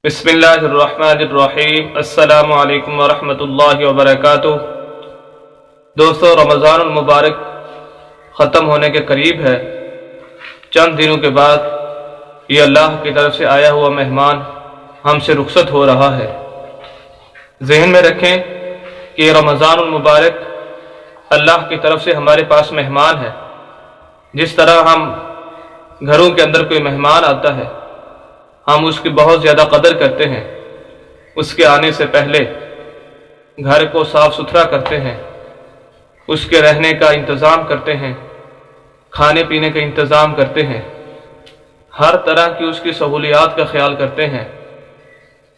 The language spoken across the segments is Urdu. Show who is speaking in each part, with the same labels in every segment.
Speaker 1: بسم اللہ الرحمن الرحیم۔ السلام علیکم ورحمۃ اللہ وبرکاتہ۔ دوستو، رمضان المبارک ختم ہونے کے قریب ہے۔ چند دنوں کے بعد یہ اللہ کی طرف سے آیا ہوا مہمان ہم سے رخصت ہو رہا ہے۔ ذہن میں رکھیں کہ یہ رمضان المبارک اللہ کی طرف سے ہمارے پاس مہمان ہے۔ جس طرح ہم گھروں کے اندر کوئی مہمان آتا ہے، ہم اس کی بہت زیادہ قدر کرتے ہیں، اس کے آنے سے پہلے گھر کو صاف ستھرا کرتے ہیں، اس کے رہنے کا انتظام کرتے ہیں، کھانے پینے کا انتظام کرتے ہیں، ہر طرح کی اس کی سہولیات کا خیال کرتے ہیں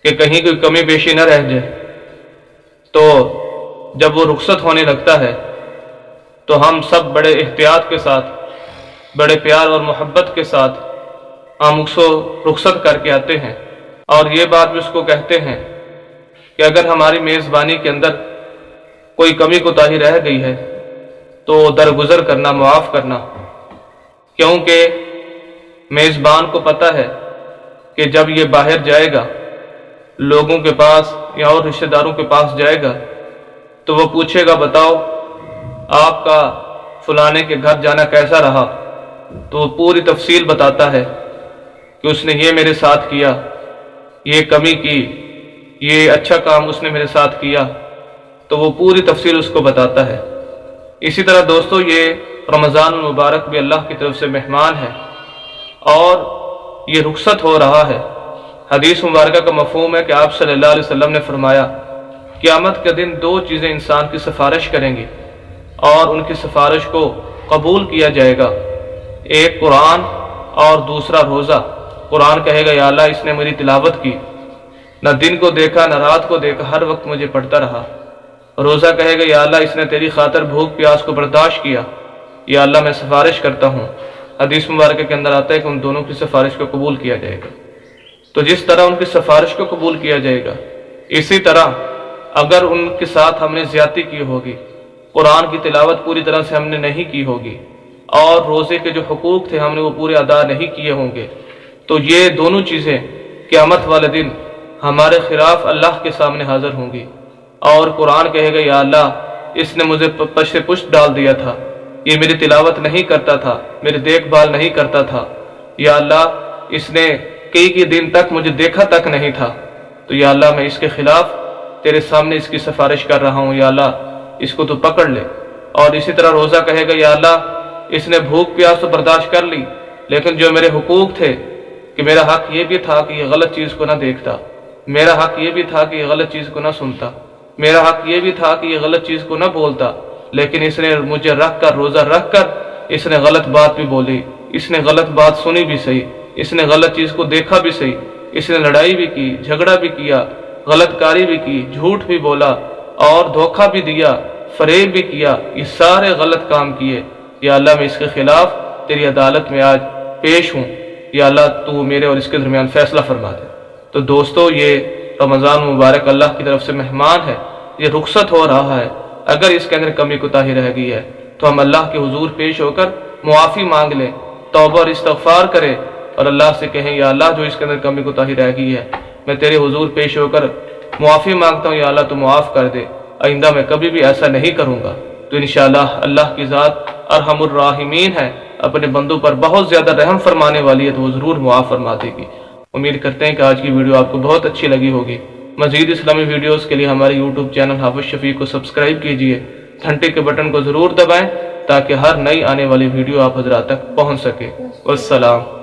Speaker 1: کہ کہیں کوئی کمی بیشی نہ رہ جائے۔ تو جب وہ رخصت ہونے لگتا ہے تو ہم سب بڑے احتیاط کے ساتھ، بڑے پیار اور محبت کے ساتھ ہم اس کو رخصت کر کے آتے ہیں، اور یہ بات بھی اس کو کہتے ہیں کہ اگر ہماری میزبانی کے اندر کوئی کمی کوتاہی رہ گئی ہے تو درگزر کرنا، معاف کرنا، کیونکہ میزبان کو پتہ ہے کہ جب یہ باہر جائے گا، لوگوں کے پاس یا اور رشتہ داروں کے پاس جائے گا تو وہ پوچھے گا، بتاؤ آپ کا فلانے کے گھر جانا کیسا رہا؟ تو وہ پوری تفصیل بتاتا ہے کہ اس نے یہ میرے ساتھ کیا، یہ کمی کی، یہ اچھا کام اس نے میرے ساتھ کیا، تو وہ پوری تفصیل اس کو بتاتا ہے۔ اسی طرح دوستو، یہ رمضان المبارک بھی اللہ کی طرف سے مہمان ہے اور یہ رخصت ہو رہا ہے۔ حدیث مبارکہ کا مفہوم ہے کہ آپ صلی اللہ علیہ وسلم نے فرمایا، قیامت کے دن دو چیزیں انسان کی سفارش کریں گی اور ان کی سفارش کو قبول کیا جائے گا، ایک قرآن اور دوسرا روزہ۔ قرآن کہے گا، یا اللہ اس نے میری تلاوت کی، نہ دن کو دیکھا نہ رات کو دیکھا، ہر وقت مجھے پڑھتا رہا۔ روزہ کہے گا، یا اللہ اس نے تیری خاطر بھوک پیاس کو برداشت کیا، یا اللہ میں سفارش کرتا ہوں۔ حدیث مبارکہ کے اندر آتا ہے کہ ان دونوں کی سفارش کو قبول کیا جائے گا۔ تو جس طرح ان کی سفارش کو قبول کیا جائے گا، اسی طرح اگر ان کے ساتھ ہم نے زیادتی کی ہوگی، قرآن کی تلاوت پوری طرح سے ہم نے نہیں کی ہوگی، اور روزے کے جو حقوق تھے ہم نے وہ پورے ادا نہیں کیے ہوں گے، تو یہ دونوں چیزیں قیامت والے دن ہمارے خلاف اللہ کے سامنے حاضر ہوں گی، اور قرآن کہے گا، یا اللہ اس نے مجھے پشت ڈال دیا تھا، یہ میری تلاوت نہیں کرتا تھا، میری دیکھ بھال نہیں کرتا تھا، یا اللہ اس نے کئی دن تک مجھے دیکھا تک نہیں تھا، تو یا اللہ میں اس کے خلاف تیرے سامنے اس کی سفارش کر رہا ہوں، یا اللہ اس کو تو پکڑ لے۔ اور اسی طرح روزہ کہے گا، یا اللہ اس نے بھوک پیاس تو برداشت کر لی، لیکن جو میرے حقوق تھے کہ میرا حق یہ بھی تھا کہ یہ غلط چیز کو نہ دیکھتا، میرا حق یہ بھی تھا کہ یہ غلط چیز کو نہ سنتا، میرا حق یہ بھی تھا کہ یہ غلط چیز کو نہ بولتا، لیکن اس نے مجھے رکھ کر، روزہ رکھ کر اس نے غلط بات بھی بولی، اس نے غلط بات سنی بھی صحیح، اس نے غلط چیز کو دیکھا بھی صحیح، اس نے لڑائی بھی کی، جھگڑا بھی کیا، غلط کاری بھی کی، جھوٹ بھی بولا اور دھوکہ بھی دیا، فریب بھی کیا، یہ سارے غلط کام کیے، یا اللہ میں اس کے خلاف تیری عدالت میں آج پیش ہوں، یا اللہ تو میرے اور اس کے درمیان فیصلہ فرما دے۔ تو دوستو، یہ رمضان مبارک اللہ کی طرف سے مہمان ہے، یہ رخصت ہو رہا ہے۔ اگر اس کے اندر کمی کوتاہی رہ گئی ہے تو ہم اللہ کے حضور پیش ہو کر معافی مانگ لیں، توبہ اور استغفار کریں، اور اللہ سے کہیں، یا اللہ جو اس کے اندر کمی کوتاہی رہ گئی ہے میں تیرے حضور پیش ہو کر معافی مانگتا ہوں، یا اللہ تو معاف کر دے، آئندہ میں کبھی بھی ایسا نہیں کروں گا۔ تو انشاءاللہ اللہ کی ذات ارحم الراحمین ہے، اپنے بندوں پر بہت زیادہ رحم فرمانے والی ہے، تو وہ ضرور معاف فرما دے گی۔ امید کرتے ہیں کہ آج کی ویڈیو آپ کو بہت اچھی لگی ہوگی۔ مزید اسلامی ویڈیوز کے لیے ہمارے یوٹیوب چینل حافظ شفیع کو سبسکرائب کیجئے، گھنٹے کے بٹن کو ضرور دبائیں تاکہ ہر نئی آنے والی ویڈیو آپ حضرات تک پہنچ سکے۔ والسلام۔